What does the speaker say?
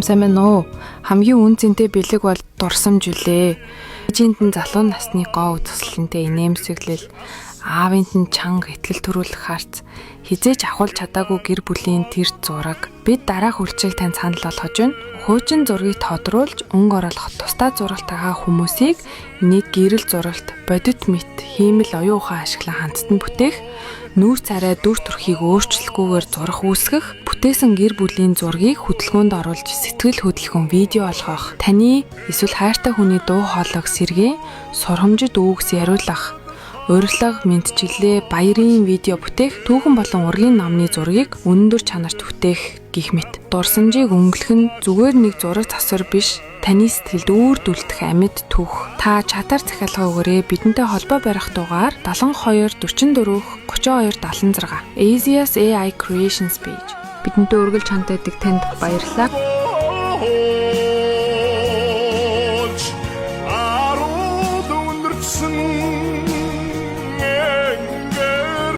Сайн байна уу? Хамгийн үн цэнтэй бэлэг бол дурсамж үлээ. Эжийнтэн залуу насны гоо үзэсгэлэнтэй инээмсэглэл, аавынтэн чанга итгэл төрүүлэх харц, хизээч авахулж чадаагүй гэр бүлийн тэр зураг. Бид дараах үйлчлэг тань санал болгож байна. Хуучин зургийг тодруулж өнгө оруулах тусдаа зурагтайгаа хүмүүсийг нэг гэрэл зуралт, бодит мэт, хиймэл оюун ухаан ашиглан хандсан бүтээх, нүүр царай дүр төрхийг өөрчлөхгүйгээр зурах үүсгэх, бүтээсэн гэр бүлийн зургийг хөтөлбөрөнд оруулж сэтгэл хөдлөхөн видео олгох, таны эсвэл хайртай хүний дуу хоолойг сэргээн сургамжид үгс яриулах, урилга, мэдчилгээ, баярын видео бүтээх, түүхэн болон ургийн номны зургийг өндөр чанарт бүтээх гэх мэт. Дурсамжийг өнгөлөх нь зүгээр нэг зураг засвар биш, таны сэтгэлд үрдүүлдэх амьд түүх. Та чатаар захиалга өгөөрэй. Бидэнтэй холбоо барих дугаар 72 44 32 76. Asia's AI Creations page. Бидэнтэй үргэлж хамт байдаг танд баярлалаа.